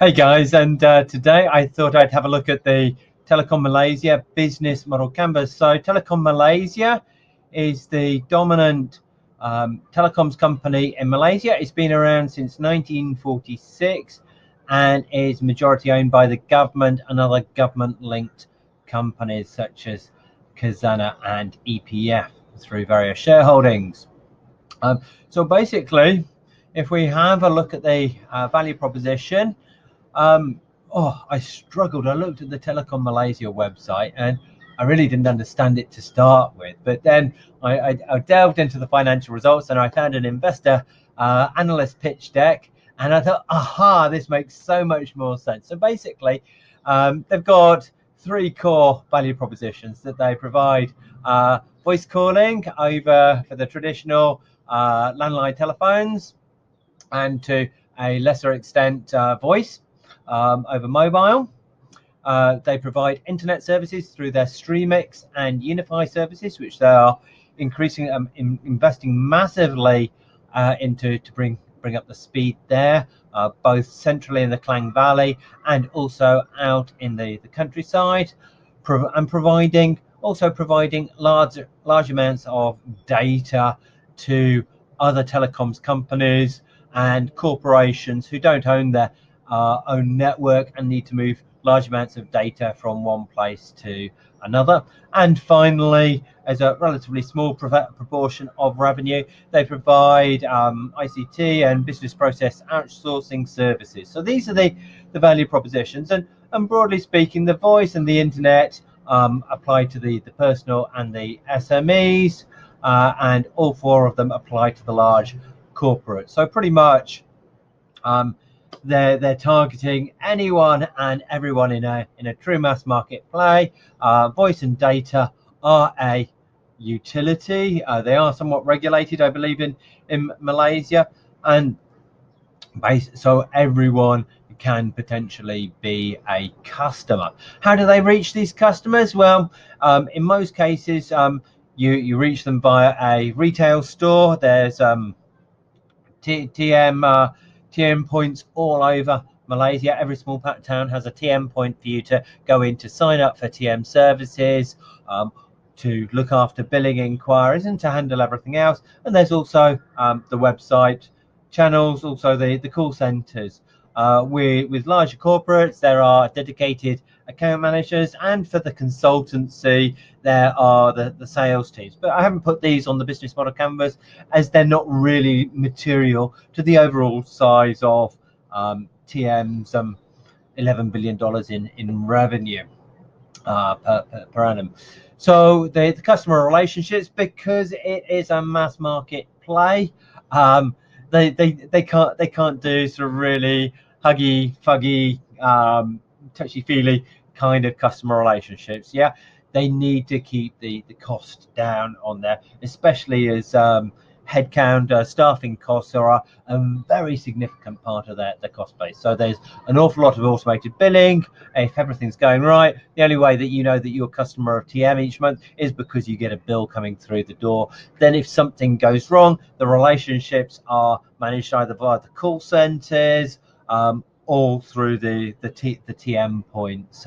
Hey guys, and today I thought I'd have a look at the Telekom Malaysia Business Model Canvas. So Telekom Malaysia is the dominant telecoms company in Malaysia. It's been around since 1946 and is majority owned by the government and other government-linked companies such as Khazanah and EPF through various shareholdings. So basically, if we have a look at the value proposition, I struggled. I looked at the Telekom Malaysia website and I really didn't understand it to start with. But then I delved into the financial results and I found an investor analyst pitch deck, and I thought, aha, this makes so much more sense. So basically, they've got three core value propositions that they provide: voice calling over for the traditional landline telephones, and to a lesser extent voice over mobile. They provide internet services through their Streamix and Unify services, which they are increasing, investing massively into to bring up the speed there, both centrally in the Klang Valley and also out in the countryside, and providing large amounts of data to other telecoms companies and corporations who don't own their own network and need to move large amounts of data from one place to another. And finally, as a relatively small proportion of revenue, they provide ICT and business process outsourcing services. So these are the value propositions, and broadly speaking, the voice and the internet apply to the personal and the SMEs, and all four of them apply to the large corporate. So pretty much they're targeting anyone and everyone in a true mass market play. Voice and data are a utility. They are somewhat regulated, I believe, in Malaysia, and so everyone can potentially be a customer. How do they reach these customers? Well, in most cases, you reach them via a retail store. There's TM points all over Malaysia. Every small town has a TM point for you to go in to sign up for TM services, to look after billing inquiries, and to handle everything else. And there's also the website channels, also the call centers. With larger corporates, there are dedicated account managers, and for the consultancy, there are the sales teams. But I haven't put these on the business model canvas as they're not really material to the overall size of TM's $11 billion in revenue per annum. So the customer relationships, because it is a mass market play, they can't do sort of really huggy fuggy, touchy feely kind of customer relationships. Yeah, they need to keep the cost down on there, especially as headcount, staffing costs are a very significant part of their cost base. So there's an awful lot of automated billing. If everything's going right, the only way that you know that you're a customer of TM each month is because you get a bill coming through the door. Then if something goes wrong, the relationships are managed either via the call centers, all through the TM points.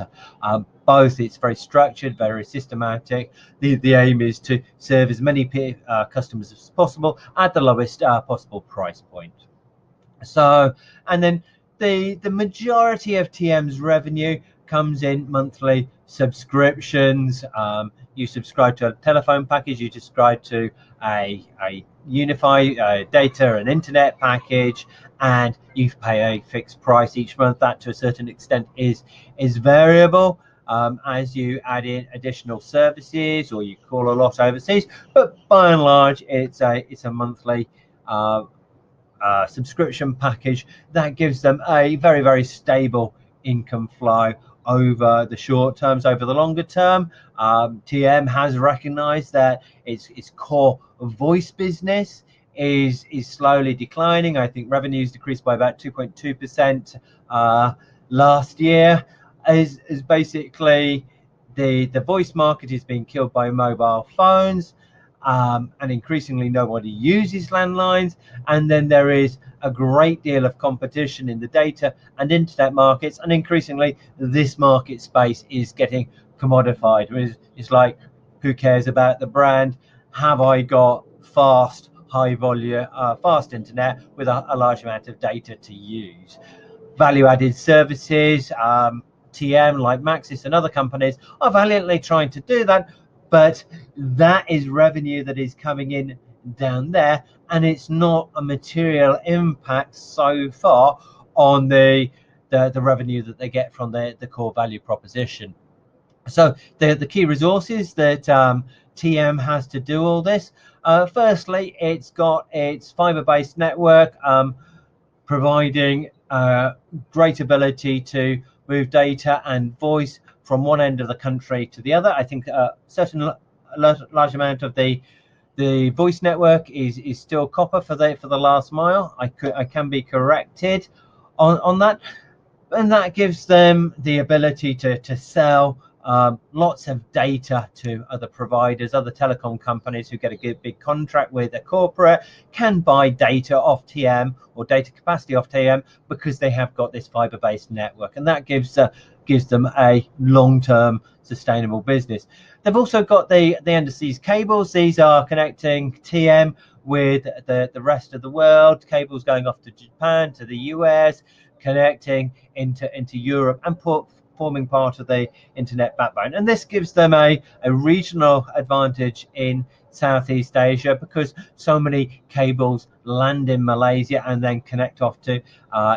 Both, it's very structured, very systematic. The aim is to serve as many customers as possible at the lowest possible price point. So, and then the majority of TM's revenue comes in monthly subscriptions. You subscribe to a telephone package, you subscribe to a Unify data and internet package, and you pay a fixed price each month. That to a certain extent is variable as you add in additional services or you call a lot overseas, but by and large it's a monthly subscription package that gives them a very stable income flow over the short terms. Over the longer term, TM has recognized that its core voice business is slowly declining. I think revenues decreased by about 2.2% last year. Is basically the voice market is being killed by mobile phones, and increasingly nobody uses landlines. And then there is a great deal of competition in the data and internet markets, and increasingly this market space is getting commodified. It's like, who cares about the brand? Have I got fast, high volume, fast internet with a large amount of data to use? Value-added services, TM like Maxis and other companies are valiantly trying to do that, but that is revenue that is coming in down there, and it's not a material impact so far on the revenue that they get from the core value proposition. So the key resources that TM has to do all this, firstly, it's got its fiber-based network, providing great ability to move data and voice from one end of the country to the other. I think a certain large amount of the voice network is still copper for the last mile. I can be corrected on that, and that gives them the ability to sell lots of data to other providers. Other telecom companies who get a big contract with a corporate can buy data off TM or data capacity off TM because they have got this fiber-based network, and that gives them a long-term sustainable business. They've also got the underseas cables. These are connecting TM with the rest of the world. Cables going off to Japan, to the US, connecting into Europe, and forming part of the internet backbone. And this gives them a regional advantage in Southeast Asia, because so many cables land in Malaysia and then connect off to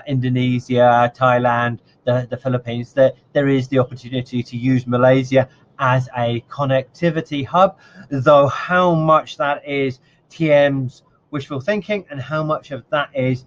Indonesia, Thailand, the Philippines. There is the opportunity to use Malaysia as a connectivity hub, though how much that is TM's wishful thinking and how much of that is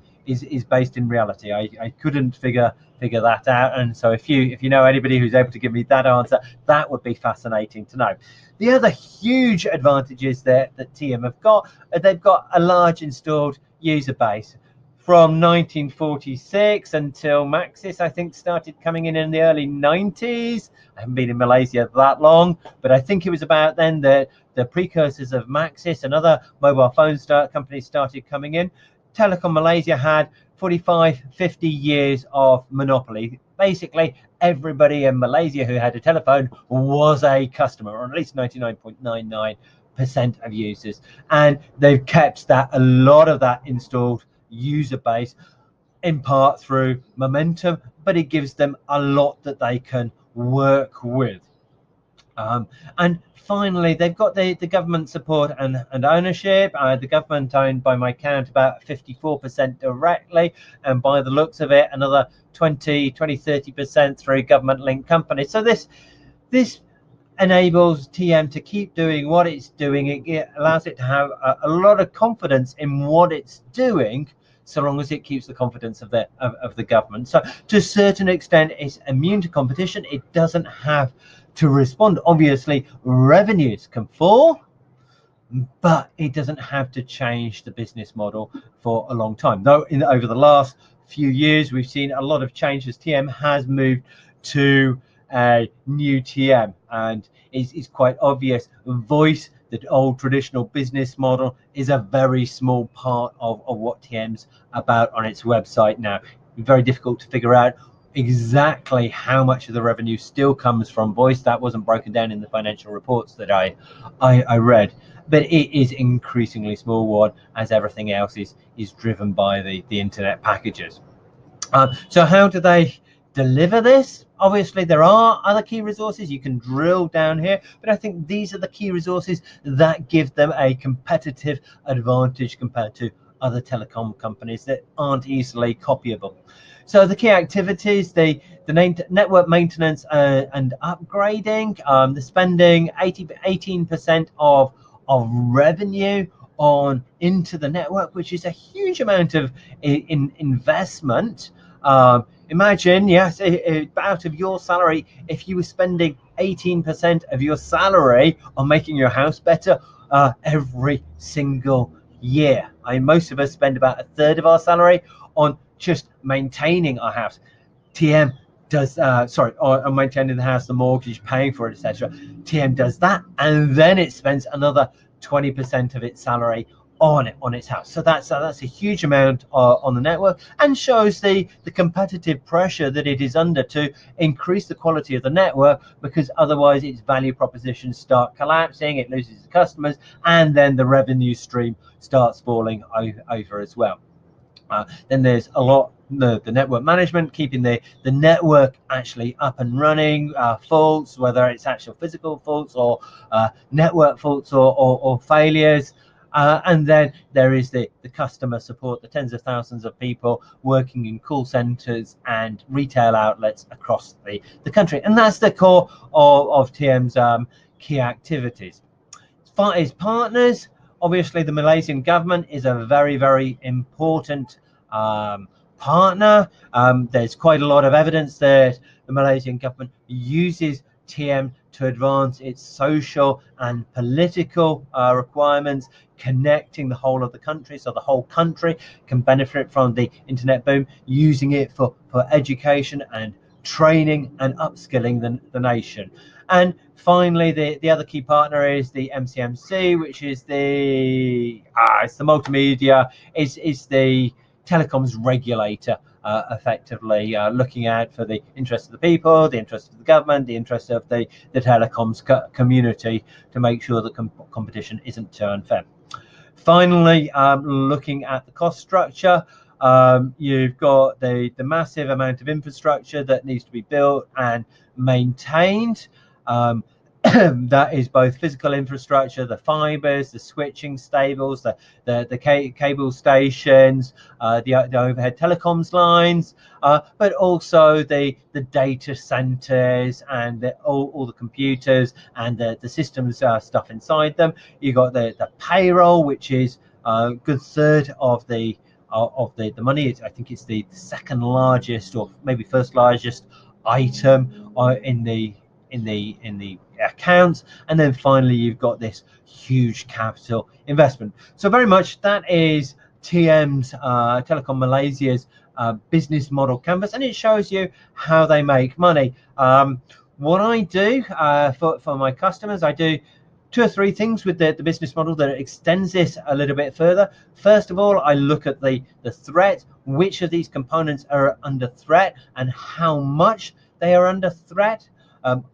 based in reality, I couldn't figure that out. And so if you know anybody who's able to give me that answer, that would be fascinating to know. The other huge advantages that TM have got, they've got a large installed user base. From 1946 until Maxis, I think, started coming in the early 90s. I haven't been in Malaysia that long, but I think it was about then that the precursors of Maxis and other mobile phone companies started coming in. Telekom Malaysia had 45-50 years of monopoly. Basically, everybody in Malaysia who had a telephone was a customer, or at least 99.99% of users. And they've kept a lot of that installed user base, in part through momentum, but it gives them a lot that they can work with. And finally, they've got the government support and ownership. The government owned, by my count, about 54% directly, and by the looks of it, another 20-30% through government-linked companies. So this enables TM to keep doing what it's doing. It allows it to have a lot of confidence in what it's doing, so long as it keeps the confidence of the government. So to a certain extent, it's immune to competition. It doesn't have to respond. Obviously, revenues can fall, but it doesn't have to change the business model for a long time. Though over the last few years, we've seen a lot of changes. TM has moved to a new TM, and it's quite obvious. Voice, the old traditional business model, is a very small part of what TM's about on its website now. Very difficult to figure out exactly how much of the revenue still comes from voice. That wasn't broken down in the financial reports that I read, but it is increasingly small one, as everything else is driven by the internet packages. So how do they deliver this? Obviously, there are other key resources. You can drill down here, but I think these are the key resources that give them a competitive advantage compared to other telecom companies that aren't easily copyable. So the key activities, the network maintenance and upgrading, the spending 18% of revenue into the network, which is a huge amount of investment. Imagine, yes, out of your salary, if you were spending 18% of your salary on making your house better every single year. Most of us spend about a third of our salary on just maintaining our house. TM does, on maintaining the house, the mortgage, paying for it, etc. TM does that, and then it spends another 20% of its salary on its house. So that's a huge amount on the network, and shows the competitive pressure that it is under to increase the quality of the network, because otherwise its value propositions start collapsing, it loses the customers, and then the revenue stream starts falling over as well. Then there's a lot the network management, keeping the network actually up and running, faults, whether it's actual physical faults or network faults or failures. And then there is the customer support, the tens of thousands of people working in call centers and retail outlets across the country. And that's the core of TM's key activities. As far as partners, obviously the Malaysian government is a very, very important partner. There's quite a lot of evidence that the Malaysian government uses TM to advance its social and political requirements, connecting the whole of the country, so the whole country can benefit from the internet boom, using it for education and training and upskilling the nation. And finally, the other key partner is the MCMC, which is it's the multimedia, is the telecoms regulator, effectively looking out for the interests of the people, the interests of the government, the interests of the telecoms community, to make sure that competition isn't too unfair. Finally, looking at the cost structure, you've got the massive amount of infrastructure that needs to be built and maintained. That is both physical infrastructure, the fibers, the switching stables, the cable stations, the overhead telecoms lines, but also the data centers and all the computers and the systems stuff inside them. You got the payroll, which is a good third of the money. I think it's the second largest or maybe first largest item in the accounts. And then finally you've got this huge capital investment. So very much that is TM's Telekom Malaysia's business model canvas, and it shows you how they make money. What I do for my customers, I do 2 or 3 things with the business model that extends this a little bit further. First of all, I look at the threat, which of these components are under threat and how much they are under threat.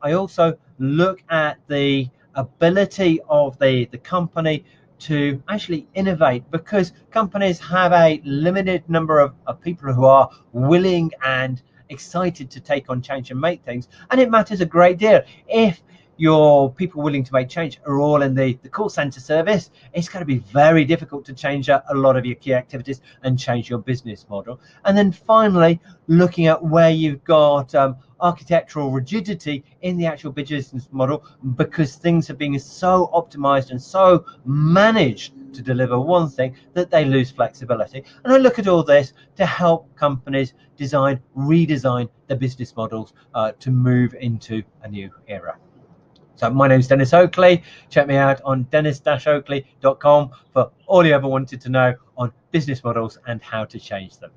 I also look at the ability of the company to actually innovate, because companies have a limited number of people who are willing and excited to take on change and make things, and it matters a great deal. If your people willing to make change are all in the call center service, it's going to be very difficult to change a lot of your key activities and change your business model. And then finally, looking at where you've got architectural rigidity in the actual business model, because things are being so optimized and so managed to deliver one thing that they lose flexibility. And I look at all this to help companies redesign their business models to move into a new era. So my name is Denis Oakley. Check me out on denis-oakley.com for all you ever wanted to know on business models and how to change them.